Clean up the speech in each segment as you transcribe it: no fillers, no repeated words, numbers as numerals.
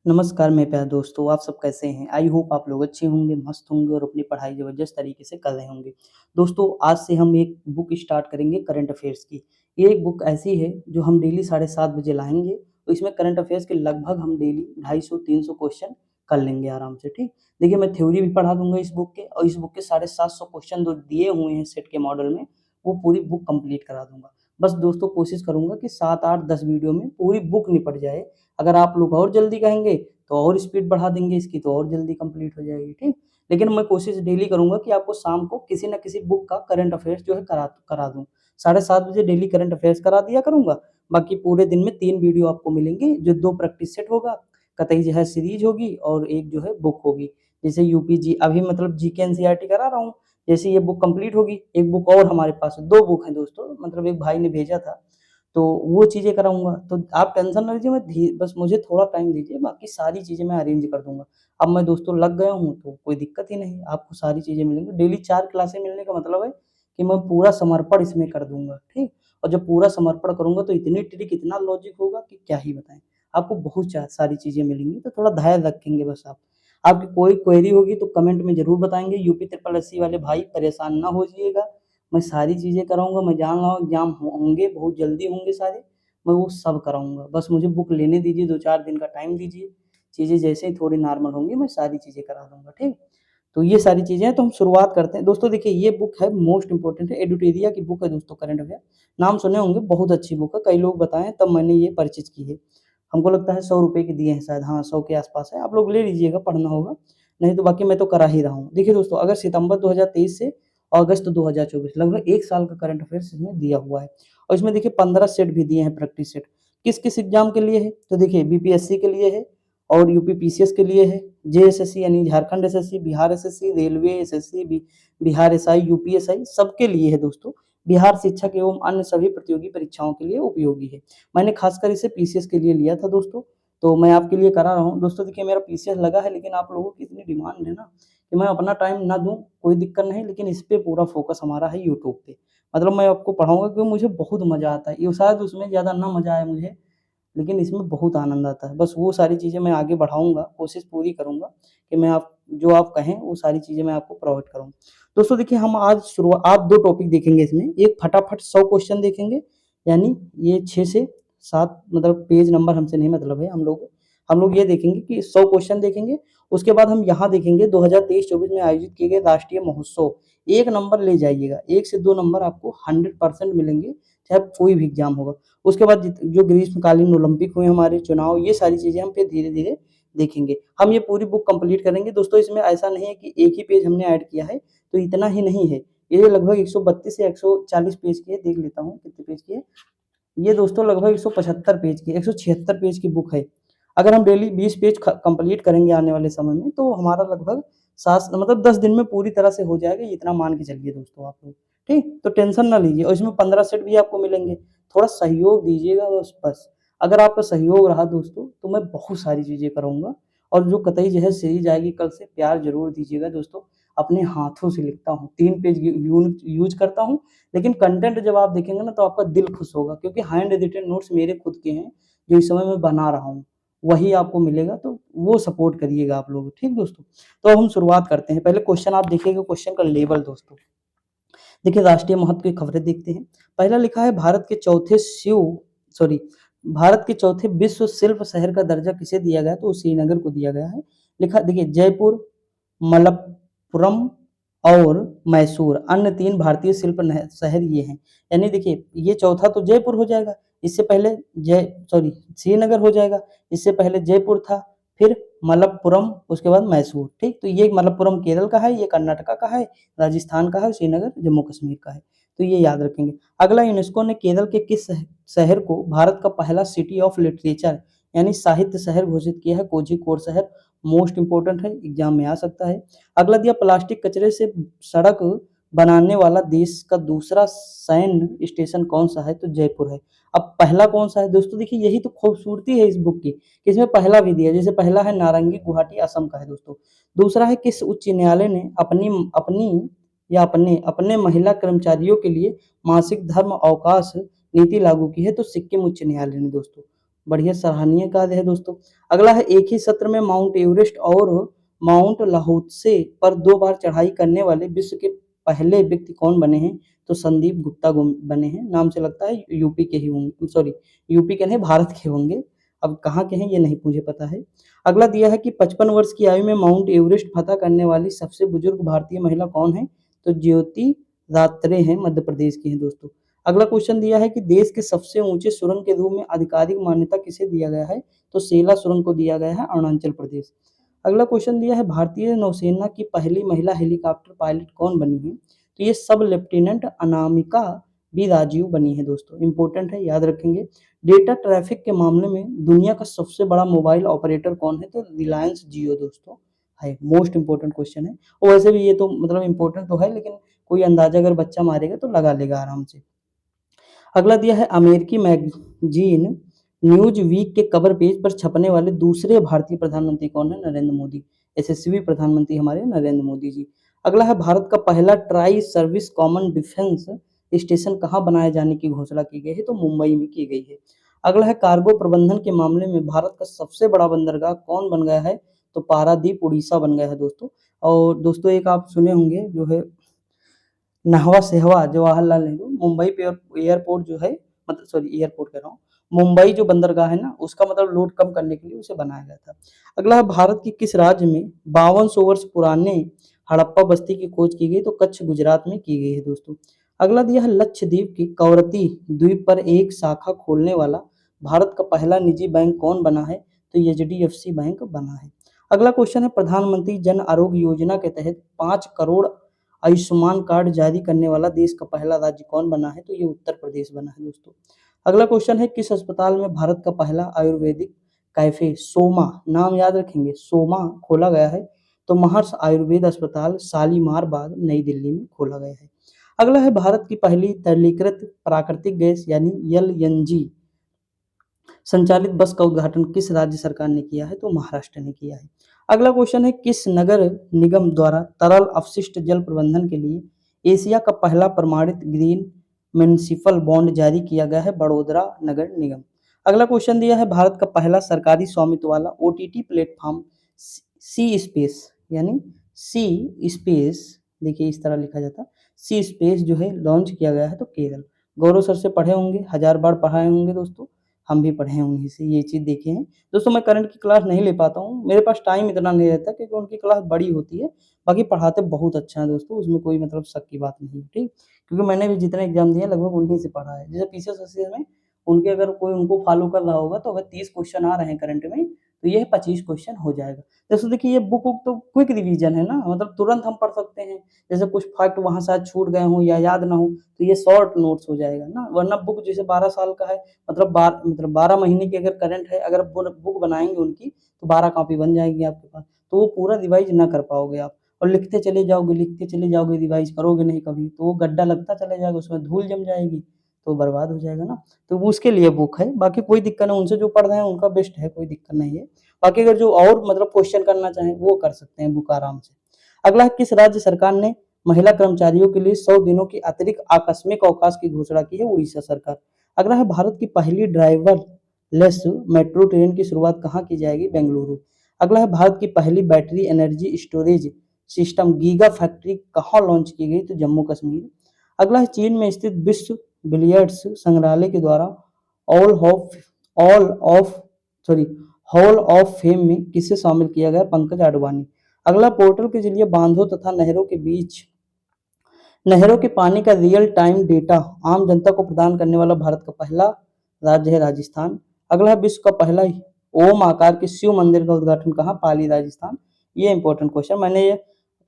नमस्कार मेरे प्यारे दोस्तों, आप सब कैसे हैं? आई होप आप लोग अच्छे होंगे, मस्त होंगे और अपनी पढ़ाई ज़बरदस्त तरीके से कर रहे होंगे। दोस्तों, आज से हम एक बुक स्टार्ट करेंगे करंट अफ़ेयर्स की। ये एक बुक ऐसी है जो हम डेली 7:30 बजे लाएँगे, तो इसमें करंट अफ़ेयर्स के लगभग हम डेली 250-300 क्वेश्चन कर लेंगे आराम से, ठीक? देखिए, मैं थ्योरी भी पढ़ा दूँगा इस बुक के और इस बुक के 750 क्वेश्चन जो दिए हुए हैं सेट के मॉडल में, वो पूरी बुक कंप्लीट करा दूँगा। बस दोस्तों कोशिश करूँगा कि 7, 8, 10 वीडियो में पूरी बुक निपट जाए। अगर आप लोग और जल्दी कहेंगे तो और स्पीड बढ़ा देंगे इसकी तो और जल्दी कंप्लीट हो जाएगी, ठीक? लेकिन मैं कोशिश डेली करूँगा कि आपको शाम को किसी न किसी बुक का करंट अफ़ेयर्स जो है करा करा दूँ। 7:30 बजे डेली करंट अफ़ेयर्स करा दिया करूँगा, बाकी पूरे दिन में 3 वीडियो आपको मिलेंगे, जो 2 प्रैक्टिस सेट होगा, कतई जो है सीरीज़ होगी और एक जो है बुक होगी। जैसे यूपीजी अभी मतलब जीके एनसीईआरटी करा रहा हूँ, जैसे ये बुक कंप्लीट होगी, एक बुक और हमारे पास है, 2 बुक हैं दोस्तों, मतलब एक भाई ने भेजा था, तो वो चीज़ें कराऊँगा। तो आप टेंशन ना लीजिए मैं धी बस मुझे थोड़ा टाइम दीजिए, बाकी सारी चीज़ें मैं अरेंज कर दूँगा। अब मैं दोस्तों लग गया हूँ तो कोई दिक्कत ही नहीं, आपको सारी चीज़ें मिलेंगी। डेली 4 क्लासें मिलने का मतलब है कि मैं पूरा समर्पण इसमें कर दूँगा, ठीक? और जब पूरा समर्पण करूँगा तो इतनी ट्रिक, इतना लॉजिक होगा कि क्या ही बताएँ। आपको बहुत सारी चीज़ें मिलेंगी, तो थोड़ा धैर्य रखेंगे बस आप। आपकी कोई क्वेरी होगी तो कमेंट में ज़रूर बताएँगे, यूपी ट्रिपल एससी वाले भाई परेशान ना होइएगा। मैं सारी चीज़ें कराऊँगा, मैं जान रहा हूँ एग्ज़ाम होंगे, बहुत जल्दी होंगे सारे, मैं वो सब कराऊँगा। बस मुझे बुक लेने दीजिए, 2-4 दिन का टाइम दीजिए, चीज़ें जैसे ही थोड़ी नॉर्मल होंगी, मैं सारी चीज़ें करा दूँगा, ठीक? तो ये सारी चीज़ें हैं, तो हम शुरुआत करते हैं। दोस्तों देखिए, ये बुक है मोस्ट इम्पोर्टेंट है, एडुटेरिया की बुक है दोस्तों करंट अफेयर। नाम सुने होंगे, बहुत अच्छी बुक है, कई लोग बताएँ तब मैंने ये परचेज़ की है। हमको लगता है ₹100 के दिए हैं शायद, हाँ, 100 के आस-पास है। आप लोग ले लीजिएगा, पढ़ना होगा, नहीं तो बाकी मैं तो करा ही रहा हूँ। देखिए दोस्तों, अगर सितंबर 2023 से अगस्त 2024 लगभग 1 साल का करंट अफेयर्स इसमें दिया हुआ है और इसमें देखिए 15 सेट भी दिए हैं प्रैक्टिस सेट। किस-किस एग्ज़ाम के लिए है? तो देखिए बीपीएससी के लिए है और यूपी पीसीएस के लिए है, जेएसएससी यानी Jharkhand SSC, Bihar SSC, railway SSC, Bihar SI, UP SI सबके लिए है दोस्तों। बिहार शिक्षक एवं अन्य सभी प्रतियोगी परीक्षाओं के लिए उपयोगी है। मैंने खासकर इसे पीसीएस के लिए लिया था दोस्तों, तो मैं आपके लिए करा रहा हूँ। दोस्तों देखिए मेरा पीसीएस लगा है लेकिन आप लोगों की इतनी डिमांड है ना कि मैं अपना टाइम ना दूँ, कोई दिक्कत नहीं, लेकिन इस पे पूरा फ़ोकस हमारा है यूट्यूब पे। मतलब मैं आपको पढ़ाऊँगा क्योंकि मुझे बहुत मज़ा आता है। ये शायद उसमें ज़्यादा ना मज़ा आए मुझे, लेकिन इसमें बहुत आनंद आता है। बस वो सारी चीज़ें मैं आगे बढ़ाऊँगा, कोशिश पूरी करूँगा कि मैं आप जो आप कहें वो सारी चीज़ें मैं आपको प्रोवाइड करूँ। दोस्तों देखिए हम आज शुरुआत 2 टॉपिक देखेंगे इसमें, एक फटाफट 100 क्वेश्चन देखेंगे, यानी ये 6 से 7 मतलब पेज नंबर हमसे नहीं मतलब है, हम लोग ये देखेंगे कि 100 क्वेश्चन देखेंगे, उसके बाद हम यहाँ देखेंगे 2023-24 में आयोजित किए गए राष्ट्रीय महोत्सव। 1 नंबर ले जाइएगा, 1 से 2 नंबर आपको 100% मिलेंगे, चाहे कोई भी एग्ज़ाम होगा। उसके बाद जो ग्रीष्मकालीन ओलंपिक हुए हमारे चुनाव, ये सारी चीज़ें हम फिर धीरे-धीरे देखेंगे। हम ये पूरी बुक कंप्लीट करेंगे। दोस्तों इसमें ऐसा नहीं है कि एक ही पेज हमने ऐड किया है, तो इतना ही नहीं है। ये लगभग 132 से 140 पेज की है, देख लेता हूँ कितने पेज की है। ये दोस्तों लगभग 175 पेज की 176 पेज की बुक है। अगर हम डेली 20 पेज ख कंप्लीट करेंगे आने वाले समय में, तो हमारा लगभग 7 मतलब 10 दिन में पूरी तरह से हो जाएगा, इतना मान के चलिए दोस्तों आप लोग, ठीक? तो टेंशन ना लीजिए और इसमें 15 सेट भी आपको मिलेंगे। थोड़ा सहयोग दीजिएगा बस। अगर आपका सहयोग रहा दोस्तों, तो मैं बहुत सारी चीज़ें कराऊँगा और जो कतई जो है सीरीज़ आएगी कल से, प्यार ज़रूर दीजिएगा दोस्तों। अपने हाथों से लिखता हूँ, 3 पेज यूज़ करता हूँ, लेकिन कंटेंट जब आप देखेंगे ना तो आपका दिल खुश होगा क्योंकि हैंड एडिटेड नोट्स मेरे खुद के हैं, जो इस समय मैं बना रहा हूँ, वही आपको मिलेगा, तो वो सपोर्ट करिएगा आप लोग, ठीक दोस्तों? तो अब हम शुरुआत करते हैं। पहले क्वेश्चन आप देखिएगा, क्वेश्चन का लेवल दोस्तों। देखिए राष्ट्रीय महत्व की खबरें देखते हैं। पहला लिखा है सॉरी भारत के चौथे विश्व शिल्प शहर का दर्जा किसे दिया गया? तो श्रीनगर को दिया गया है। लिखा देखिए जयपुर, मलप्पुरम और मैसूर अन्य 3 भारतीय शिल्प शहर ये हैं। यानी देखिए ये चौथा तो जयपुर हो जाएगा, इससे पहले श्रीनगर हो जाएगा, इससे पहले जयपुर था, फिर मलप्पुरम, उसके बाद मैसूर, ठीक? तो ये मलप्पुरम केरल का है, ये कर्नाटका का है, राजस्थान का है, श्रीनगर जम्मू कश्मीर का है। तो ये याद रखेंगे। अगला यूनेस्को ने केरल के किस शहर को भारत का पहला सिटी ऑफ लिटरेचर यानी साहित्य शहर घोषित किया है? कोझिकोड शहर। मोस्ट इंपोर्टेंट है, एग्जाम में आ सकता है। अगला दिया प्लास्टिक कचरे से सड़क बनाने वाला देश का दूसरा सैन्य स्टेशन कौन सा है? तो जयपुर है। अब पहला कौन सा है दोस्तों? देखिए यही तो खूबसूरती है इस बुक की कि इसमें पहला भी दिया है। जैसे पहला है नारंगी, गुवाहाटी असम का है दोस्तों। दूसरा है किस उच्च न्यायालय ने अपनी अपनी या अपने अपने महिला कर्मचारियों के लिए मासिक धर्म अवकाश नीति लागू की है? तो सिक्किम उच्च न्यायालय ने दोस्तों। बढ़िया सराहनीय कार्य है दोस्तों। अगला है एक ही सत्र में माउंट एवरेस्ट और माउंट लाहौत्से पर 2 बार चढ़ाई करने वाले विश्व के पहले व्यक्ति कौन बने हैं? तो संदीप गुप्ता बने हैं। नाम से लगता है यूपी के ही होंगे, सॉरी यूपी के नहीं भारत के होंगे। अब कहाँ के हैं ये नहीं मुझे पता है। अगला दिया है कि 55 वर्ष की आयु में माउंट एवरेस्ट फतह करने वाली सबसे बुजुर्ग भारतीय महिला कौन है? तो ज्योति रात्रे हैं, मध्य प्रदेश की हैं दोस्तों। अगला क्वेश्चन दिया है कि देश के सबसे ऊंचे सुरंग के रूप में आधिकारिक मान्यता किसे दिया गया है? तो सेला सुरंग को दिया गया है, अरुणाचल प्रदेश। अगला क्वेश्चन दिया है भारतीय नौसेना की पहली महिला हेलीकॉप्टर पायलट कौन बनी है? तो ये सब लेफ्टिनेंट अनामिका बी राजीव बनी है दोस्तों। इंपॉर्टेंट है, याद रखेंगे। डेटा ट्रैफिक के मामले में दुनिया का सबसे बड़ा मोबाइल ऑपरेटर कौन है? तो रिलायंस जियो दोस्तों है। मोस्ट इंपॉर्टेंट क्वेश्चन है, और वैसे भी ये तो मतलब इंपॉर्टेंट तो है, लेकिन कोई अंदाजा अगर बच्चा मारेगा तो लगा लेगा आराम से। अगला दिया है अमेरिकी मैगजीन न्यूज वीक के कवर पेज पर छपने वाले दूसरे भारतीय प्रधानमंत्री कौन है? नरेंद्र मोदी। यशस्वी प्रधानमंत्री हमारे नरेंद्र मोदी जी। अगला है भारत का पहला tri service common defence station कहाँ बनाए जाने की घोषणा की गई है? तो मुंबई में की गई है। अगला है कार्गो प्रबंधन के मामले में भारत का सबसे बड़ा बंदरगाह कौन बन गया है? तो पारादीप उड़ीसा बन गया है दोस्तों। और दोस्तों एक आप सुने होंगे जो है नहवा सहवा जवाहरलाल नेहरू मुंबई पे एयरपोर्ट जो है, मतलब सॉरी एयरपोर्ट कह रहा हूँ, मुंबई जो बंदरगाह है ना उसका मतलब लोड कम करने के लिए उसे बनाया गया था। अगला है भारत के किस राज्य में 5200 वर्ष पुराने हड़प्पा बस्ती की खोज की गई? तो कच्छ गुजरात में की गई है दोस्तों। अगला दिया है लक्षद्वीप की कवरती द्वीप पर एक शाखा खोलने वाला भारत का पहला निजी बैंक कौन बना है? तो एचडीएफसी बैंक बना है। अगला क्वेश्चन है प्रधानमंत्री जन आरोग्य योजना के तहत 5 करोड़ आयुष्मान कार्ड जारी करने वाला देश का पहला राज्य कौन बना है? तो ये उत्तर प्रदेश बना है दोस्तों। अगला क्वेश्चन है किस अस्पताल में भारत का पहला आयुर्वेदिक कैफे सोमा, नाम याद रखेंगे, सोमा खोला गया है? तो महर्ष आयुर्वेद अस्पताल शालीमार बाग नई दिल्ली में खोला गया है। अगला है भारत की पहली तरलीकृत प्राकृतिक गैस यानी एलएनजी संचालित बस का उद्घाटन किस राज्य सरकार ने किया है? तो महाराष्ट्र ने किया है। अगला क्वेश्चन है किस नगर निगम द्वारा तरल अपशिष्ट जल प्रबंधन के लिए एशिया का पहला प्रमाणित ग्रीन म्युनिसिपल बॉन्ड जारी किया गया है? बड़ोदरा नगर निगम। अगला क्वेश्चन दिया है भारत का पहला सरकारी स्वामित्व वाला ओटीटी प्लेटफॉर्म सी स्पेस यानी सी स्पेस, देखिए इस तरह लिखा जाता, सी स्पेस जो है लॉन्च किया गया है तो केरल। गौरव सर से पढ़े होंगे, 1000 बार पढ़ाए होंगे दोस्तों, हम भी पढ़े हैं उन्हीं से, ये चीज़ देखे हैं दोस्तों। मैं करंट की क्लास नहीं ले पाता हूँ, मेरे पास टाइम इतना नहीं रहता क्योंकि उनकी क्लास बड़ी होती है। बाकी पढ़ाते बहुत अच्छा है दोस्तों, उसमें कोई मतलब शक की बात नहीं है, ठीक। क्योंकि मैंने भी जितने एग्जाम दिए लगभग उन्हीं से पढ़ा है। जैसे पीसीएस वसीएस में उनके अगर कोई उनको फॉलो कर रहा होगा तो अगर 30 क्वेश्चन आ रहे हैं करंट में तो ये 25 क्वेश्चन हो जाएगा। जैसे देखिए ये बुक बुक तो क्विक रिवीजन है ना, मतलब तुरंत हम पढ़ सकते हैं। जैसे कुछ फैक्ट वहाँ शायद छूट गए हों या याद ना हो तो ये शॉर्ट नोट्स हो जाएगा ना, वरना बुक जैसे 12 साल का है, मतलब 12 महीने की अगर करंट है, अगर बुक बनाएंगे उनकी तो 12 कॉपी बन जाएगी आपके पास, तो वो पूरा रिवाइज ना कर पाओगे आप। और लिखते चले जाओगे, रिवाइज करोगे नहीं कभी, तो वो गड्ढा लगता चला जाएगा, उसमें धूल जम जाएगी, तो बर्बाद हो जाएगा ना। तो वो उसके लिए बुक है, बाकी कोई दिक्कत नहीं, उनसे जो पढ़ रहे हैं उनका बेस्ट है, कोई दिक्कत नहीं है। बाकी अगर जो और मतलब क्वेश्चन करना चाहें वो कर सकते हैं बुक आराम से। अगला है किस राज्य सरकार ने महिला कर्मचारियों के लिए 100 दिनों की अतिरिक्त आकस्मिक अवकाश की घोषणा की है? उड़ीसा सरकार। अगला है भारत की पहली ड्राइवर लेस मेट्रो ट्रेन की शुरुआत कहाँ की जाएगी? बेंगलुरु। अगला है भारत की पहली battery energy storage system giga factory कहाँ लॉन्च की गई? तो जम्मू कश्मीर। अगला है चीन में स्थित विश्व बिलियर्ड्स संग्रहालय के द्वारा all of all of sorry hall of fame में किसे शामिल किया गया? पंकज आडवाणी। अगला पोर्टल के जरिए बांधों तथा नहरों के पानी का रियल टाइम डेटा आम जनता को प्रदान करने वाला भारत का पहला राज्य है राजस्थान। अगला है विश्व का पहला ओम आकार के शिव मंदिर का उद्घाटन कहाँ? पाली राजस्थान। ये इंपॉर्टेंट क्वेश्चन, मैंने ये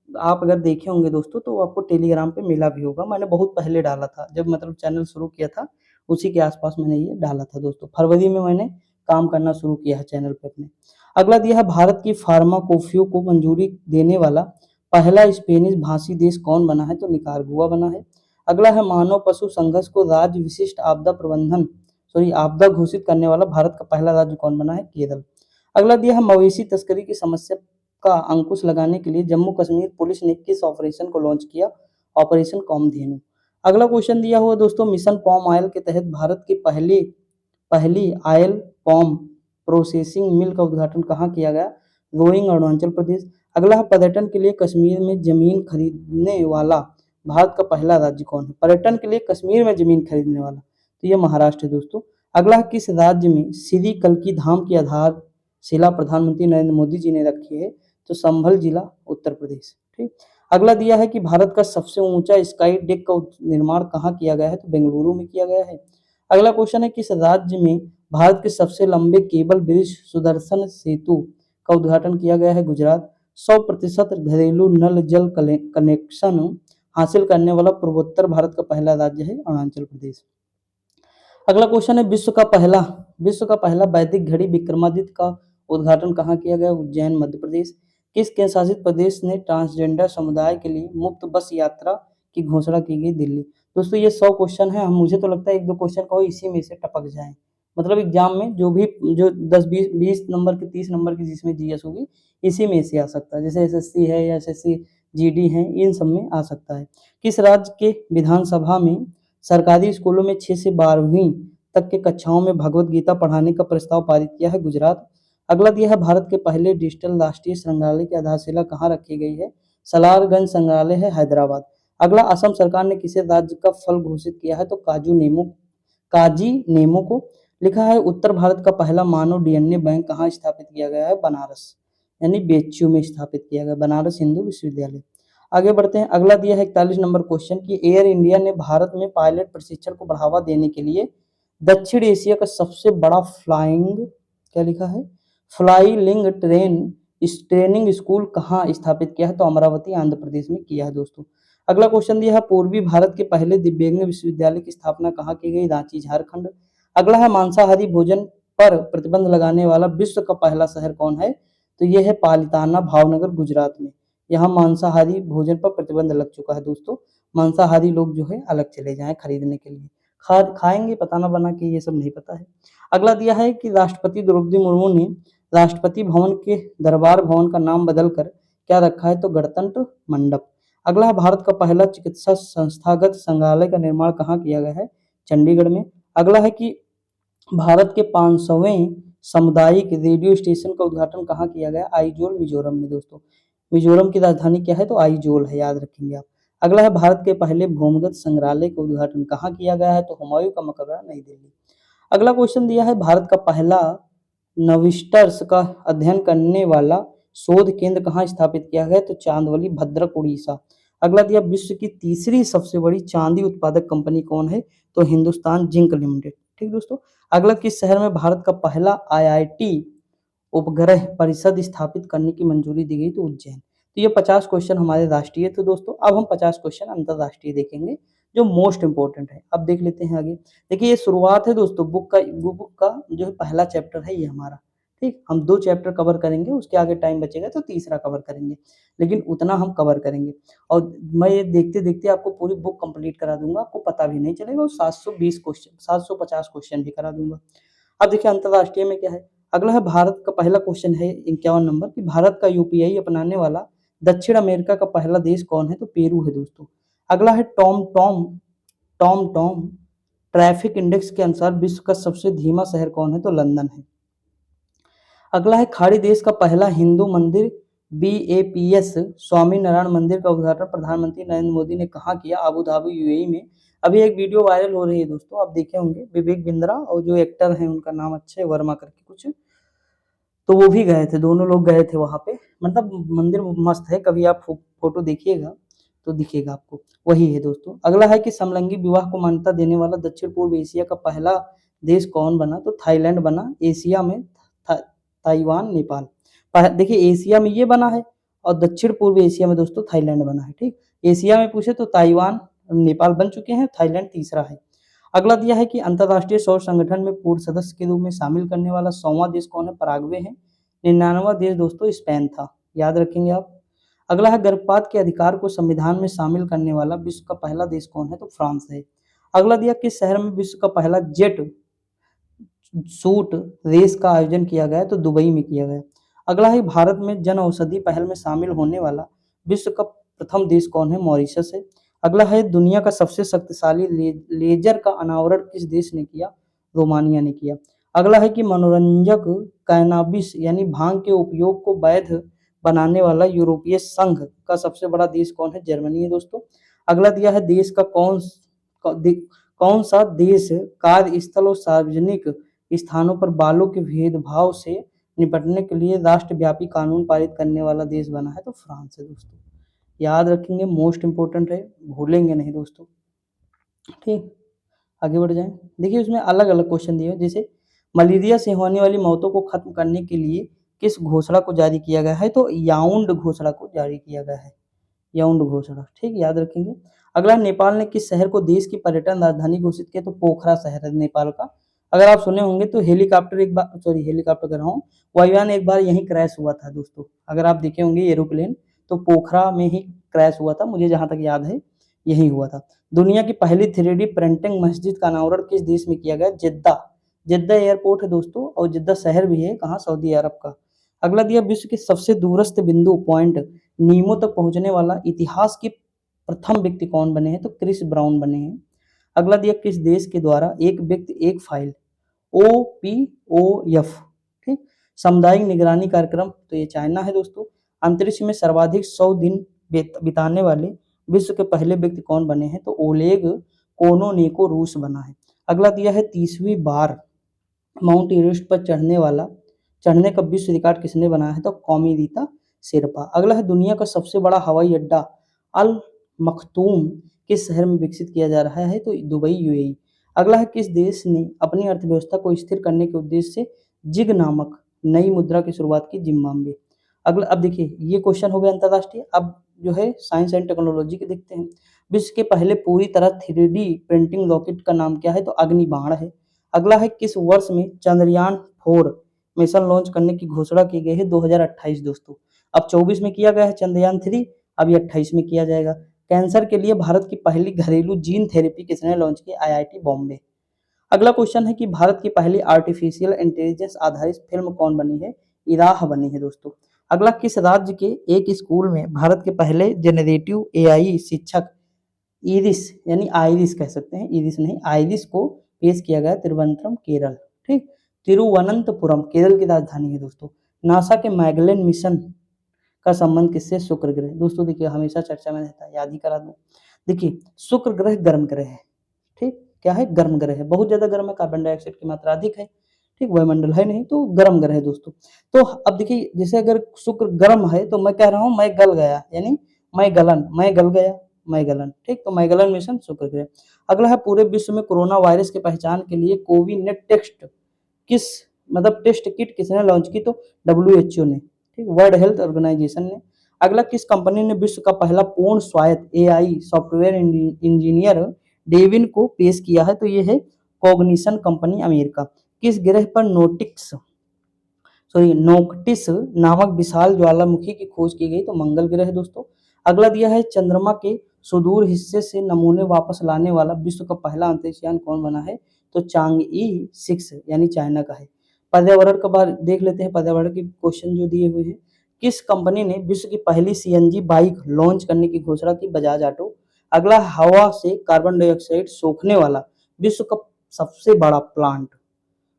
आप अगर देखे होंगे दोस्तों तो आपको टेलीग्राम पे मिला भी होगा, मैंने बहुत पहले डाला था जब मतलब चैनल शुरू किया था, उसी के आसपास मैंने ये डाला था दोस्तों। फरवरी में मैंने काम करना शुरू किया है चैनल पे अपने। अगला दिया है भारत की फार्माकोफियो को मंजूरी देने वाला पहला स्पेनिश भाषी देश कौन बना है? तो निकारागुआ बना है। अगला है मानव पशु संघर्ष को राज्य विशिष्ट आपदा घोषित करने वाला भारत का पहला राज्य कौन बना है? केरल। अगला दिया है मवेशी तस्करी की समस्या का अंकुश लगाने के लिए जम्मू कश्मीर पुलिस ने किस ऑपरेशन को लॉन्च किया? ऑपरेशन कामधेनु। अगला क्वेश्चन दिया हुआ दोस्तों मिशन पॉम ऑयल के तहत भारत की पहली पहली ऑयल पॉम प्रोसेसिंग मिल का उद्घाटन कहाँ किया गया? रोइंग, अरुणाचल प्रदेश। अगला है पर्यटन के लिए कश्मीर में जमीन खरीदने वाला भारत का पहला राज्य कौन है? पर्यटन के लिए कश्मीर में जमीन खरीदने वाला, तो ये महाराष्ट्र है दोस्तों। अगला है किस राज्य में श्री कल्की धाम की आधारशिला प्रधानमंत्री नरेंद्र मोदी जी ने रखी है? तो संभल जिला, उत्तर प्रदेश। ठीक। अगला दिया है कि भारत का सबसे ऊंचा स्काई डेक का निर्माण कहाँ किया गया है? तो बेंगलुरु में किया गया है। अगला क्वेश्चन है किस राज्य में भारत के सबसे लंबे केबल ब्रिज सुदर्शन सेतु का उद्घाटन किया गया है? गुजरात। 100% घरेलू नल जल कनेक्शन हासिल करने वाला पूर्वोत्तर भारत का पहला राज्य है अरुणाचल प्रदेश। अगला क्वेश्चन है विश्व का पहला वैदिक घड़ी विक्रमादित्य का उद्घाटन कहाँ किया गया? उज्जैन, मध्य प्रदेश। किस केंद्र शासित प्रदेश ने ट्रांसजेंडर समुदाय के लिए मुफ्त बस यात्रा की घोषणा की गई? दिल्ली। दोस्तों ये 100 क्वेश्चन है, मुझे तो लगता है एक दो क्वेश्चन का इसी में से टपक जाए, मतलब एग्जाम में जो 10 20 नंबर की 30 नंबर की जिसमें जीएस होगी इसी में से आ सकता है, जैसे एसएससी है या एसएससी जीडी है, इन सब में आ सकता है। किस राज्य के विधानसभा में सरकारी स्कूलों में 6 से 12वीं तक के कक्षाओं में भगवत गीता पढ़ाने का प्रस्ताव पारित किया है? गुजरात। अगला दिया है भारत के पहले डिजिटल राष्ट्रीय संग्रहालय की आधारशिला कहाँ रखी गई है? सलारगंज संग्रहालय है, हैदराबाद। अगला असम सरकार ने किसे राज्य का फल घोषित किया है? तो काजी नेमो को। लिखा है उत्तर भारत का पहला मानव डीएनए बैंक कहाँ स्थापित किया गया है? बनारस, यानी बेच्चू में स्थापित किया गया, बनारस हिंदू विश्वविद्यालय। आगे बढ़ते हैं। अगला दिया है 41 नंबर क्वेश्चन कि एयर इंडिया ने भारत में पायलट प्रशिक्षण को बढ़ावा देने के लिए दक्षिण एशिया का सबसे बड़ा क्या लिखा है फ्लाइंग ट्रेनिंग स्कूल कहाँ स्थापित किया है? तो अमरावती, आंध्र प्रदेश में किया है दोस्तों। अगला क्वेश्चन दिया है पूर्वी भारत के पहले दिव्यांग विश्वविद्यालय की स्थापना कहाँ की गई? रांची, झारखंड। अगला है मांसाहारी भोजन पर प्रतिबंध लगाने वाला विश्व का पहला शहर कौन है? तो यह है पालिताना, भावनगर, गुजरात में। यहाँ मांसाहारी भोजन पर प्रतिबंध लग चुका है दोस्तों। मांसाहारी लोग जो है अलग चले जाएं खरीदने के लिए, खाएंगे पता ना बना के, ये सब नहीं पता है। अगला दिया है कि राष्ट्रपति द्रौपदी मुर्मू ने राष्ट्रपति भवन के दरबार भवन का नाम बदलकर क्या रखा है? तो गणतंत्र मंडप। अगला है भारत का पहला चिकित्सा संस्थागत संग्रहालय का निर्माण कहाँ किया गया है? चंडीगढ़ में। अगला है कि भारत के 500वें सामुदायिक रेडियो स्टेशन का उद्घाटन कहाँ किया गया? आइजोल, मिजोरम में दोस्तों। मिजोरम की राजधानी क्या है? तो आइजोल है, याद रखेंगे आप। अगला है भारत के पहले भूमिगत संग्रहालय का उद्घाटन कहाँ किया गया है? तो हुमायूं का मकबरा, नई दिल्ली। अगला क्वेश्चन दिया है भारत का पहला नविस्टर्स का अध्ययन करने वाला शोध केंद्र कहाँ स्थापित किया गया? तो चांदवली, भद्रक, उड़ीसा। अगला दिया विश्व की तीसरी सबसे बड़ी चांदी उत्पादक कंपनी कौन है? तो हिंदुस्तान जिंक लिमिटेड। ठीक दोस्तों। अगला किस शहर में भारत का पहला आईआईटी उपग्रह परिषद स्थापित करने की मंजूरी दी गई? तो उज्जैन। तो ये 50 क्वेश्चन हमारे राष्ट्रीय थे दोस्तों। अब हम 50 क्वेश्चन अंतरराष्ट्रीय देखेंगे जो मोस्ट इंपोर्टेंट है। अब देख लेते हैं आगे। देखिए ये शुरुआत है दोस्तों बुक का जो है पहला चैप्टर है ये हमारा। ठीक, हम 2 चैप्टर कवर करेंगे, उसके आगे टाइम बचेगा तो तीसरा कवर करेंगे, लेकिन उतना हम कवर करेंगे। और मैं ये देखते देखते आपको पूरी बुक कंप्लीट करा दूंगा, आपको पता भी नहीं चलेगा, और 720 क्वेश्चन 750 क्वेश्चन भी करा दूंगा। अब देखिए अंतरराष्ट्रीय में क्या है। अगला है भारत का पहला क्वेश्चन है 51 नंबर कि भारत का यूपीआई अपनाने वाला दक्षिण अमेरिका का पहला देश कौन है? तो पेरू है दोस्तों। अगला है टॉम टॉम ट्रैफिक इंडेक्स के अनुसार विश्व का सबसे धीमा शहर कौन है? तो लंदन है। अगला है खाड़ी देश का पहला हिंदू मंदिर बीएपीएस स्वामी नारायण मंदिर का उद्घाटन प्रधानमंत्री नरेंद्र मोदी ने कहाँ किया? अबू धाबी, यूएई में। अभी एक वीडियो वायरल हो रही है दोस्तों, आप देखे होंगे, विवेक बिंद्रा और जो एक्टर हैं उनका नाम अक्षय वर्मा करके कुछ, तो वो भी गए थे, दोनों लोग गए थे वहां पे। मतलब मंदिर मस्त है, कभी आप फोटो देखिएगा तो दिखेगा आपको, वही है दोस्तों। अगला है कि समलैंगिक विवाह को मान्यता देने वाला दक्षिण पूर्व एशिया का पहला देश कौन बना? तो थाईलैंड बना। एशिया में ताइवान, नेपाल। देखिए एशिया में ये बना है और दक्षिण पूर्व एशिया में दोस्तों थाईलैंड बना है। ठीक, एशिया में पूछे तो ताइवान, नेपाल बन चुके हैं, थाईलैंड तीसरा है। अगला दिया है कि अंतर्राष्ट्रीय सौर संगठन में पूर्व सदस्य के रूप में शामिल करने वाला 100वां देश कौन है? पराग्वे है। 99वां देश दोस्तों स्पेन था, याद रखेंगे आप। अगला है गर्भपात के अधिकार को संविधान में शामिल करने वाला विश्व का पहला देश कौन है? तो फ्रांस है। अगला दिया किस शहर में विश्व का पहला जेट शूट रेस का आयोजन किया गया? तो दुबई में किया गया। अगला है भारत में जन औषधि पहल में शामिल होने वाला विश्व का प्रथम देश कौन है? मॉरिशस है। अगला है दुनिया का सबसे शक्तिशाली लेजर का अनावरण किस देश ने किया? रोमानिया ने किया। अगला है कि मनोरंजक कैनाबिस यानी भांग के उपयोग को वैध बनाने वाला यूरोपीय संघ का सबसे बड़ा देश कौन है? जर्मनी है दोस्तों। अगला दिया है देश का कौन सा देश कार्यस्थल और सार्वजनिक स्थानों पर बालों के भेदभाव से निपटने के लिए राष्ट्रव्यापी कानून पारित करने वाला देश बना है? तो फ्रांस है दोस्तों। याद रखेंगे, मोस्ट इंपोर्टेंट है, भूलेंगे नहीं दोस्तों। ठीक, आगे बढ़ जाएं। देखिए उसमें अलग अलग क्वेश्चन दिए हैं, जैसे मलेरिया से होने वाली मौतों को खत्म करने के लिए किस घोषणा को जारी किया गया है? तो याउंड घोषणा को जारी किया गया है, याउंड घोषणा। ठीक, याद रखेंगे। अगला, नेपाल ने किस शहर को देश की पर्यटन राजधानी घोषित किया? तो पोखरा शहर है नेपाल का। अगर आप सुने होंगे तो हेलीकॉप्टर कर रहा हूँ, वायुयान एक बार यहीं क्रैश हुआ था दोस्तों। अगर आप देखे होंगे एरोप्लेन, तो पोखरा में ही क्रैश हुआ था, मुझे जहां तक याद है यही हुआ था। दुनिया की पहली 3D प्रिंटिंग मस्जिद का अनावरण किस देश में किया गया? जिद्दा। जिद्दा एयरपोर्ट है दोस्तों, और जिद्दा शहर भी है कहाँ? सऊदी अरब का। अगला दिया, विश्व के सबसे दूरस्थ बिंदु पॉइंट नीमो तक पहुंचने वाला इतिहास के प्रथम व्यक्ति कौन बने हैं? तो क्रिस ब्राउन बने हैं। अगला दिया, किस देश के द्वारा एक व्यक्ति एक फाइल OPOF, ठीक, सामुदायिक निगरानी कार्यक्रम? तो ये चाइना है दोस्तों। अंतरिक्ष में सर्वाधिक 100 दिन बिताने वाले विश्व के पहले व्यक्ति कौन बने हैं? तो ओलेग कोनोनेको रूस बना है। अगला दिया है 30वीं बार माउंट एवरेस्ट पर चढ़ने का विश्व रिकॉर्ड किसने बनाया है? तो कौमी शेरपा। अगला है, दुनिया का सबसे बड़ा हवाई अड्डा अल मखतूम किस शहर में विकसित किया जा रहा है? तो दुबई, UAE। अगला है, किस देश ने अपनी अर्थव्यवस्था को स्थिर करने के उद्देश्य से जिग नामक नई मुद्रा की शुरुआत की? जिम्बाब्वे। अगला, अब देखिए ये क्वेश्चन हो गया अंतरराष्ट्रीय। अब जो है साइंस एंड टेक्नोलॉजी के देखते हैं। विश्व के पहले पूरी तरह 3D प्रिंटिंग रॉकेट का नाम क्या है? तो अग्निबाण है। अगला है, किस वर्ष में चंद्रयान 4 मिशन लॉन्च करने की घोषणा की गई है? 2028 दोस्तों। अब 24 में किया गया है चंद्रयान 3, अब ये 28 में किया जाएगा। कैंसर के लिए भारत की पहली घरेलू जीन थेरेपी किसने लॉन्च की? IIT बॉम्बे। अगला क्वेश्चन है कि भारत की पहली आर्टिफिशियल इंटेलिजेंस आधारित फिल्म कौन बनी है? इराह बनी है दोस्तों। अगला, किस राज्य के एक स्कूल में भारत के पहले जनरेटिव AI शिक्षक इरिस यानी आइरिस कह सकते हैं, इरिस नहीं आइरिस को पेश किया गया? तिरुवनंतपुरम, केरल। ठीक, तिरुवनंतपुरम केरल की राजधानी है दोस्तों। नासा के मैगेलन मिशन का संबंध किससे? शुक्र ग्रह। दोस्तों देखिए हमेशा चर्चा में रहता है, याद ही करा दूं। देखिए शुक्र ग्रह गर्म ग्रह है, ठीक, क्या है? गर्म ग्रह है, बहुत ज्यादा गर्म है, कार्बन डाइऑक्साइड की मात्रा अधिक है, ठीक, वायुमंडल है नहीं, तो गर्म ग्रह है दोस्तों। तो अब देखिए जैसे अगर शुक्र गर्म है तो मैं कह रहा हूं मैं गल गया, यानी मैं गल गया, मैं गलन, ठीक, तो मैं गलन मिशन शुक्र ग्रह। अगला है, पूरे विश्व में कोरोना वायरस की पहचान के लिए कोविनेट किस टेस्ट किट किसने लॉन्च की? तो WHO ने, ठीक, वर्ल्ड हेल्थ ऑर्गेनाइजेशन ने। अगला, किस कंपनी ने विश्व का पहला पूर्ण स्वायत्त AI सॉफ्टवेयर इंजीनियर डेविन को पेश किया है? तो ये है कॉग्निशन कंपनी, अमेरिका। किस ग्रह पर नोक्टिस नामक विशाल ज्वालामुखी की खोज की गई? तो मंगल ग्रह है दोस्तों। अगला दिया है, चंद्रमा के सुदूर हिस्से से नमूने वापस लाने वाला विश्व का पहला अंतरिक्षयान कौन बना है? तो चांगई 6 यानी चाइना का है। पर्यावरण का बार देख लेते हैं, पर्यावरण के क्वेश्चन जो दिए हुए हैं। किस कंपनी ने विश्व की पहली CNG बाइक लॉन्च करने की घोषणा की? बजाज ऑटो। अगला, हवा से कार्बन डाइऑक्साइड सोखने वाला विश्व का सबसे बड़ा प्लांट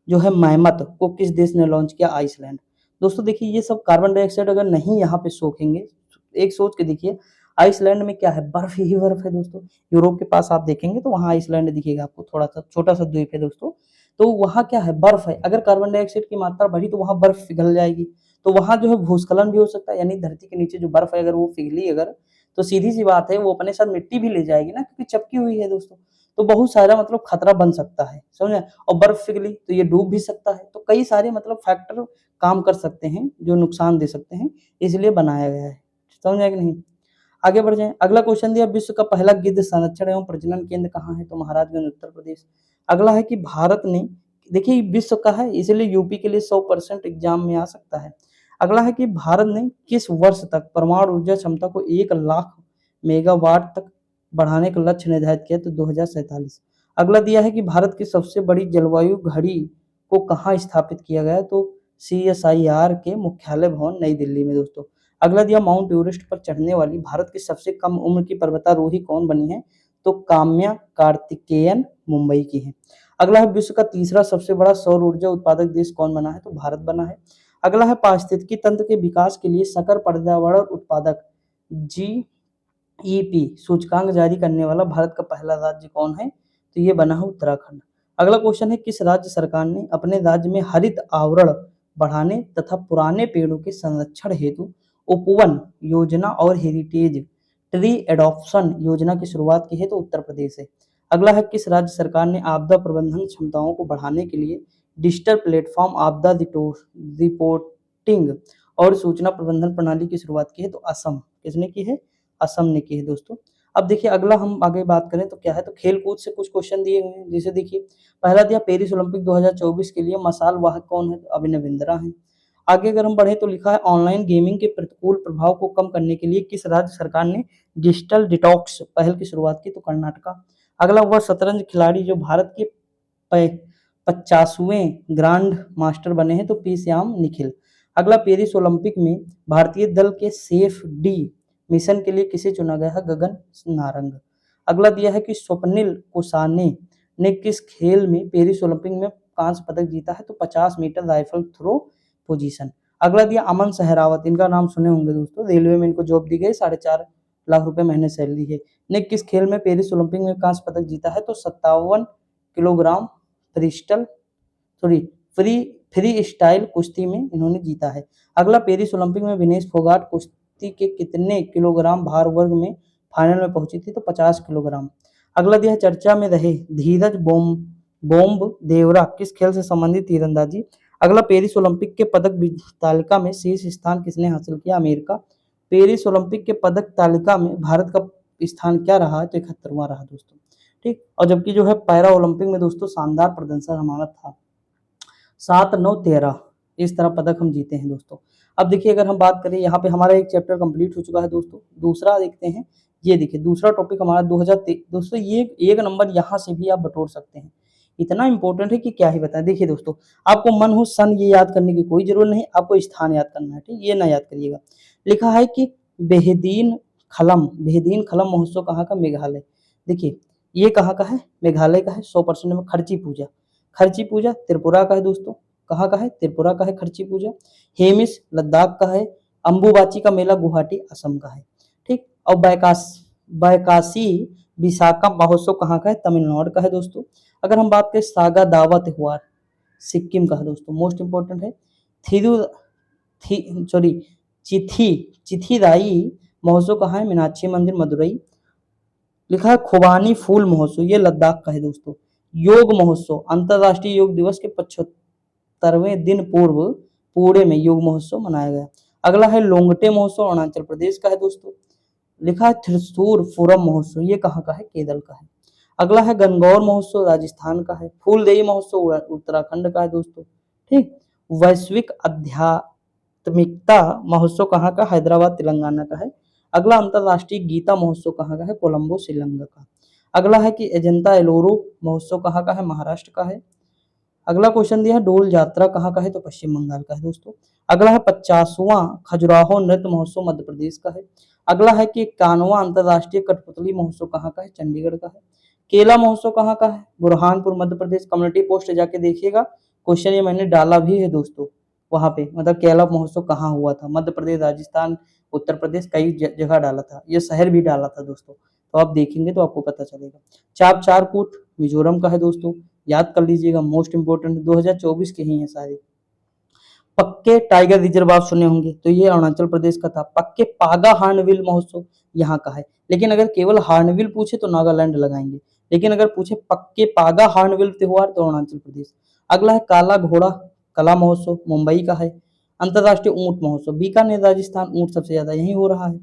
जो है मैमत को किस देश ने लॉन्च किया? आइसलैंड। दोस्तों देखिए ये सब कार्बन डाइऑक्साइड अगर नहीं यहाँ पे सोखेंगे, एक सोच के देखिए, आइसलैंड में क्या है? बर्फ ही बर्फ है दोस्तों। यूरोप के पास आप देखेंगे तो वहां आइसलैंड दिखेगा आपको, थोड़ा सा छोटा सा द्वीप है दोस्तों। तो वहां क्या है? बर्फ है। अगर कार्बन डाइऑक्साइड की मात्रा बढ़ी तो वहां बर्फ पिघल जाएगी, तो वहां जो है भूस्खलन भी हो सकता है, यानी धरती के नीचे जो बर्फ है अगर वो पिघली अगर, तो सीधी सी बात है वो अपने साथ मिट्टी भी ले जाएगी ना, क्योंकि चपकी हुई है दोस्तों। तो बहुत सारा खतरा बन सकता है, समझे? और बर्फ पिघली तो ये डूब भी सकता है, तो कई सारे फैक्टर काम कर सकते हैं जो नुकसान दे सकते हैं, इसलिए बनाया गया है। समझ आया कि नहीं? आगे बढ़ जाएं। अगला क्वेश्चन दिया, विश्व का पहला गिद्ध संरक्षण एवं प्रजनन केंद्र कहाँ है? तो महाराजगंज, उत्तर प्रदेश। अगला है कि भारत ने, देखिए विश्व का है इसलिए यूपी के लिए 100% एग्जाम में आ सकता है। अगला है कि भारत ने किस वर्ष तक परमाणु ऊर्जा क्षमता को 1 लाख मेगावाट तक बढ़ाने का लक्ष्य निर्धारित किया? तो 2047। अगला दिया है कि भारत की सबसे बड़ी जलवायु घड़ी को कहाँ स्थापित किया गया? तो CSIR के मुख्यालय भवन, नई दिल्ली में दोस्तों। अगला दिया, माउंट एवरेस्ट पर चढ़ने वाली भारत की सबसे कम उम्र की पर्वतारोही कौन बनी है? तो काम्या कार्तिकेयन मुंबई की है। अगला है विश्व का तीसरा सबसे बड़ा सौर ऊर्जा उत्पादक देश कौन बना है? तो भारत बना है। अगला है पारिस्थितिकी तंत्र के विकास के लिए सकल पर्यावरण उत्पादक जीईपी सूचकांक जारी करने वाला भारत का पहला राज्य कौन है? तो ये बना है उत्तराखंड। अगला क्वेश्चन है किस राज्य सरकार ने अपने राज्य में हरित आवरण बढ़ाने तथा पुराने पेड़ों के संरक्षण हेतु उपवन योजना और हेरिटेज ट्री एडॉप्शन योजना की शुरुआत की है? तो उत्तर प्रदेश है। अगला है किस राज्य सरकार ने आपदा प्रबंधन क्षमताओं को बढ़ाने के लिए डिजिटल प्लेटफॉर्म आपदा रिपोर्टिंग और सूचना प्रबंधन प्रणाली की शुरुआत की है? तो असम। किसने की है? असम ने की है दोस्तों। अब देखिए अगला हम आगे बात करें तो क्या है, तो खेल कूद से कुछ क्वेश्चन दिए हुए हैं। जैसे देखिए पहला दिया पेरिस ओलंपिक 2024 के लिए मसाल वाहक कौन है? तो अभिनव बिंद्रा है। आगे अगर हम बढ़े तो लिखा है ऑनलाइन गेमिंग के प्रतिकूल प्रभाव को कम करने के लिए किस राज्य सरकार ने डिजिटल डिटॉक्स पहल की शुरुआत की? तो कर्नाटका। अगला वह शतरंज खिलाड़ी जो भारत के 50वें ग्रांड मास्टर बने हैं? तो पी श्याम निखिल। अगला पेरिस ओलंपिक में भारतीय दल के सेफ डी मिशन के लिए किसे चुना गया है? गगन नारंग। अगला दिया है कि स्वप्निल कुसाने ने किस खेल में पेरिस ओलंपिक में कांस्य पदक जीता है? तो 50 मीटर राइफल थ्रो पोजीशन। अगला दिया अमन सहरावत, इनका नाम सुने होंगे दोस्तों, रेलवे में इनको जॉब दी गई, 4.5 लाख रुपए महीने सैलरी है। ने किस खेल में पेरिस ओलंपिक में कांस्य पदक जीता है? तो 57 kilogram freestyle sorry free free style कुश्ती में इन्होंने जीता है। अगला पेरिस ओलंपिक में विनेश फोगाट कुश्ती के कितने किलोग्राम भार वर्ग में फाइनल में पहुंची थी? तो 50 किलोग्राम। अगला दिया चर्चा में रहे धीरज बोम्ब देवरा किस खेल से संबंधित तीरंदाजी? अगला पेरिस ओलंपिक के पदक तालिका में शीर्ष स्थान किसने हासिल किया? अमेरिका। पेरिस ओलंपिक के पदक तालिका में भारत का स्थान क्या रहा है? तो 71वां रहा दोस्तों। ठीक, और जबकि जो है पैरा ओलंपिक में दोस्तों शानदार प्रदर्शन हमारा था, 7, 9, 13 इस तरह पदक हम जीते हैं दोस्तों। अब देखिए अगर हम बात करें यहाँ पे हमारा एक चैप्टर कंप्लीट हो चुका है दोस्तों। दूसरा देखते हैं, ये देखिए दूसरा टॉपिक हमारा 2023 दोस्तों, ये एक नंबर यहाँ से भी आप बटोर सकते हैं, इतना इंपॉर्टेंट है कि क्या ही बताएं। देखिए दोस्तों आपको मन हो सन ये याद करने की कोई जरूरत नहीं, आपको स्थान याद करना है, ठीक, ये ना याद करिएगा। लिखा है कि बेहदीन खलम महोत्सव कहाँ का? मेघालय। देखिए ये कहाँ का है? मेघालय का है। 100% में खर्ची पूजा त्रिपुरा का है दोस्तों। कहाँ का है? त्रिपुरा का है खर्ची पूजा। हेमिस लद्दाख का है। अंबुबाची का मेला गुवाहाटी असम का है। ठीक, और बैकासी विशाखा महोत्सव कहाँ का है? तमिलनाडु का है दोस्तों। अगर हम बात करें सागा दावा त्योहार सिक्किम का है दोस्तों, मोस्ट इंपोर्टेंट है। थिरु सॉरी चिथिराई महोत्सव कहाँ है? मीनाक्षी मंदिर मदुरई। लिखा है खुबानी फूल महोत्सव, ये लद्दाख का है दोस्तों। योग महोत्सव अंतरराष्ट्रीय योग दिवस के 75वें दिन पूर्व पुणे में योग महोत्सव मनाया गया। अगला है लोंगटे महोत्सव अरुणाचल प्रदेश का है दोस्तों। लिखा है थ्रिसूर फूरम महोत्सव, ये कहाँ का है? केरल का है। अगला है गणगौर महोत्सव राजस्थान का है। फूलदेई महोत्सव उत्तराखंड का है दोस्तों। ठीक, वैश्विक आध्यात्मिकता महोत्सव कहाँ का? हैदराबाद तेलंगाना का है। अगला अंतरराष्ट्रीय गीता महोत्सव कहाँ का है? कोलंबो श्रीलंका का। अगला है कि अजंता एलोरो महोत्सव कहाँ का है? महाराष्ट्र का है। अगला क्वेश्चन दिया है डोल यात्रा कहाँ का है? तो पश्चिम बंगाल का है दोस्तों। अगला है 50वां खजुराहो नृत्य महोत्सव मध्य प्रदेश का है। अगला है कि 51वां अंतरराष्ट्रीय कठपुतली महोत्सव कहाँ का है? चंडीगढ़ का है। केला महोत्सव कहाँ का है? बुरहानपुर मध्य प्रदेश। कम्युनिटी पोस्ट जाके देखिएगा, क्वेश्चन ये मैंने डाला भी है दोस्तों वहां पे, मतलब केला महोत्सव कहाँ हुआ था, मध्य प्रदेश, राजस्थान, उत्तर प्रदेश, कई जगह डाला था, ये शहर भी डाला था दोस्तों, तो आप देखेंगे तो आपको पता चलेगा। चाप चारकूट मिजोरम का है दोस्तों, याद कर लीजिएगा, मोस्ट इंपोर्टेंट 2024 के ही हैं सारे। पक्के टाइगर रिजर्व आप सुने होंगे, तो ये अरुणाचल प्रदेश का था। पक्के पागा हार्नबिल महोत्सव यहाँ का है, लेकिन अगर केवल हार्नबिल पूछे तो नागालैंड लगाएंगे, लेकिन अगर पूछे पक्के पागा हार्नबिल त्योहार तो अरुणाचल प्रदेश। अगला है काला घोड़ा कला महोत्सव मुंबई का है। अंतरराष्ट्रीय ऊंट महोत्सव बीकानेर राजस्थान, ऊंट सबसे ज्यादा यहीं हो रहा है।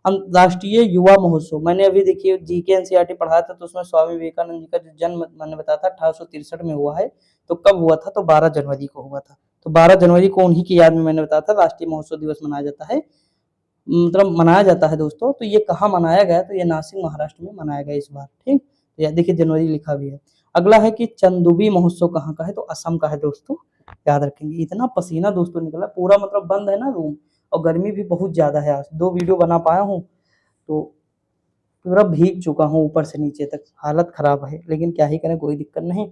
राष्ट्रीय युवा महोत्सव मैंने अभी देखिए जीके एनसीईआरटी पढ़ाया था, तो उसमें स्वामी विवेकानंद जी का जो जन्म मैंने बताया था 1863 में हुआ है, तो कब हुआ था? तो 12 जनवरी को हुआ था। तो 12 जनवरी को उन्हीं की याद में मैंने बताया था राष्ट्रीय महोत्सव दिवस मनाया जाता है, मतलब मनाया जाता है दोस्तों। तो ये कहाँ मनाया गया? तो ये नासिक महाराष्ट्र में मनाया गया इस बार। ठीक, तो देखिए जनवरी लिखा भी है। अगला है कि चंदुबी महोत्सव कहाँ का है? तो असम का है दोस्तों, याद रखेंगे। इतना पसीना दोस्तों निकला, पूरा मतलब बंद है ना रूम, और गर्मी भी बहुत ज्यादा है। आज 2 वीडियो बना पाया हूँ, तो पूरा भीग चुका हूँ ऊपर से नीचे तक, हालत खराब है, लेकिन क्या ही करें, कोई दिक्कत नहीं।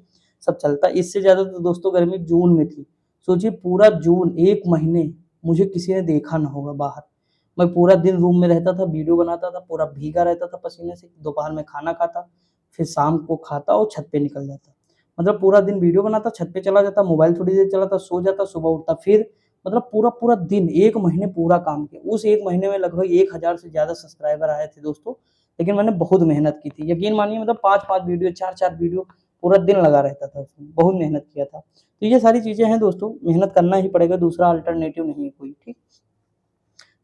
सब चलता। इससे ज़्यादा तो दोस्तों गर्मी जून में थी। सोचिए पूरा जून 1 महीने मुझे किसी ने देखा ना होगा बाहर। मैं पूरा दिन रूम में रहता था, वीडियो बनाता था, पूरा भीगा रहता था पसीने से, दोपहर में खाना खाता, फिर शाम को खाता और छत पे निकल जाता। मतलब पूरा दिन वीडियो बनाता, छत पे चला जाता, मोबाइल थोड़ी देर चलाता, सो जाता, सुबह उठता, फिर मतलब पूरा दिन 1 महीने पूरा काम किया। उस 1 महीने में लगभग 1000 से ज़्यादा सब्सक्राइबर आए थे दोस्तों, लेकिन मैंने बहुत मेहनत की थी। यकीन मानिए मतलब 5-5 वीडियो, 4-4 वीडियो पूरा दिन लगा रहता था उसमें, बहुत मेहनत किया था। तो ये सारी चीज़ें हैं दोस्तों, मेहनत करना ही पड़ेगा, दूसरा अल्टरनेटिव नहीं है कोई, ठीक।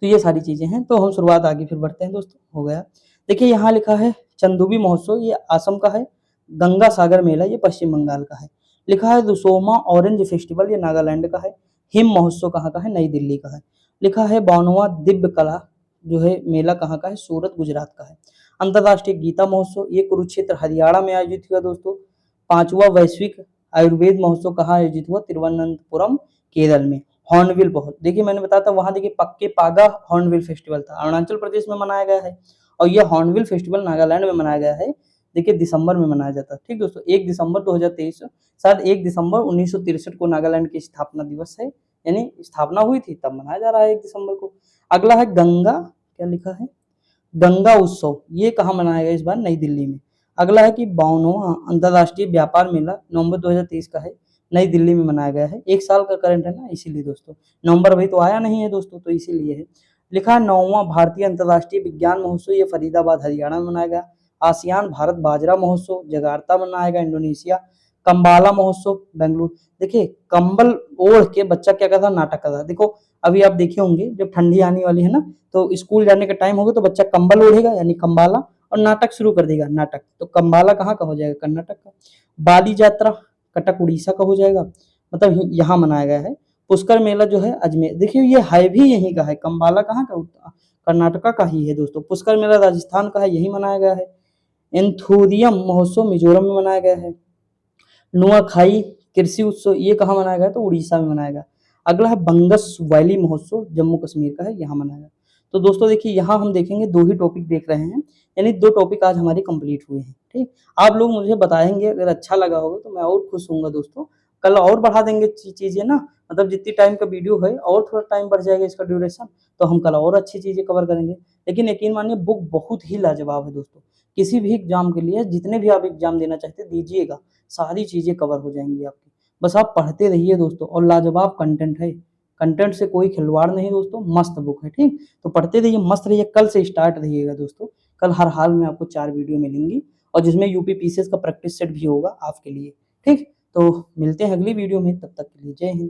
तो ये सारी चीज़ें हैं, तो हम शुरुआत आगे फिर बढ़ते हैं दोस्तों, हो गया। देखिए यहाँ लिखा है चंदुबी महोत्सव, ये असम का है। गंगा सागर मेला, ये पश्चिम बंगाल का है। लिखा है दुसोमा ऑरेंज फेस्टिवल, ये नागालैंड का है। हिम महोत्सव कहाँ का है? नई दिल्ली का है। लिखा है 52वां दिव्य कला जो है मेला कहाँ का है? सूरत गुजरात का है। अंतर्राष्ट्रीय गीता महोत्सव, ये कुरुक्षेत्र हरियाणा में आयोजित हुआ दोस्तों। 5वां वैश्विक आयुर्वेद महोत्सव कहाँ आयोजित हुआ? तिरुवनंतपुरम केरल में। हॉर्नबिल बहुत, देखिए मैंने बताया था वहां, देखिए पक्के पागा हॉर्नबिल फेस्टिवल था, अरुणाचल प्रदेश में मनाया गया है। और यह हॉर्नबिल फेस्टिवल नागालैंड में मनाया गया है। देखिए दिसंबर में मनाया जाता है, ठीक दोस्तों। 1 दिसंबर 2023, शायद 1 दिसंबर 1963 को नागालैंड की स्थापना दिवस है, यानी स्थापना हुई थी तब मनाया जा रहा है 1 दिसंबर को। अगला है गंगा, क्या लिखा है? गंगा उत्सव, ये कहाँ मनाया गया इस बार? नई दिल्ली में। अगला है कि 52वां अंतर्राष्ट्रीय व्यापार मेला नवंबर 2023 का है, नई दिल्ली में मनाया गया है। 1 साल का करंट है ना, इसीलिए दोस्तों। नवंबर अभी तो आया नहीं है दोस्तों, तो इसीलिए है। लिखा है 9वां भारतीय अंतर्राष्ट्रीय विज्ञान महोत्सव, ये फरीदाबाद हरियाणा में मनाया गया। आसियान भारत बाजरा महोत्सव जगार्ता में मनाया गया, इंडोनेशिया। कंबाला महोत्सव बेंगलुरु। देखिए कंबल ओढ़ के बच्चा क्या करता, नाटक करता। देखो अभी आप देखे होंगे जब ठंडी आने वाली है ना, तो स्कूल जाने का टाइम होगा तो बच्चा कंबल ओढ़ेगा यानी कंबाला, और नाटक शुरू कर देगा, नाटक। तो कंबाला कहाँ का हो जाएगा? कर्नाटक का। बाली यात्रा कटक उड़ीसा का हो जाएगा, मतलब यहाँ मनाया गया है। पुष्कर मेला जो है अजमेर, देखिए ये है भी यहीं का है, कंबाला कहाँ का? कर्नाटका का ही है दोस्तों। पुष्कर मेला राजस्थान का है, यही मनाया गया है। एंथोरियम महोत्सव मिजोरम में मनाया गया है। नुआखाई कृषि उत्सव, ये कहाँ मनाया गया? तो उड़ीसा में मनाया गया। अगला है बंगस वैली महोत्सव, जम्मू कश्मीर का है, यहाँ मनाया गया। तो दोस्तों देखिए यहाँ हम देखेंगे 2 ही टॉपिक देख रहे हैं, यानी 2 टॉपिक आज हमारे कंप्लीट हुए हैं, ठीक। आप लोग मुझे बताएंगे, अगर अच्छा लगा होगा तो मैं और खुश होऊंगा दोस्तों। कल और बढ़ा देंगे चीजें ना, मतलब जितनी टाइम का वीडियो है और थोड़ा टाइम बढ़ जाएगा इसका ड्यूरेशन, तो हम कल और अच्छी चीजें कवर करेंगे। लेकिन यकीन मानिए बुक बहुत ही लाजवाब है दोस्तों। किसी भी एग्जाम के लिए, जितने भी आप एग्जाम देना चाहते दीजिएगा, सारी चीजें कवर हो जाएंगी आपकी। बस आप पढ़ते रहिए दोस्तों, और लाजवाब कंटेंट है, कंटेंट से कोई खिलवाड़ नहीं दोस्तों, मस्त बुक है, ठीक। तो पढ़ते रहिए, मस्त रहिए, कल से स्टार्ट रहिएगा दोस्तों। कल हर हाल में आपको 4 वीडियो मिलेंगी, और जिसमें यूपी पीसीएस का प्रैक्टिस सेट भी होगा आपके लिए, ठीक। तो मिलते हैं अगली वीडियो में, तब तक के लिए जय हिंद।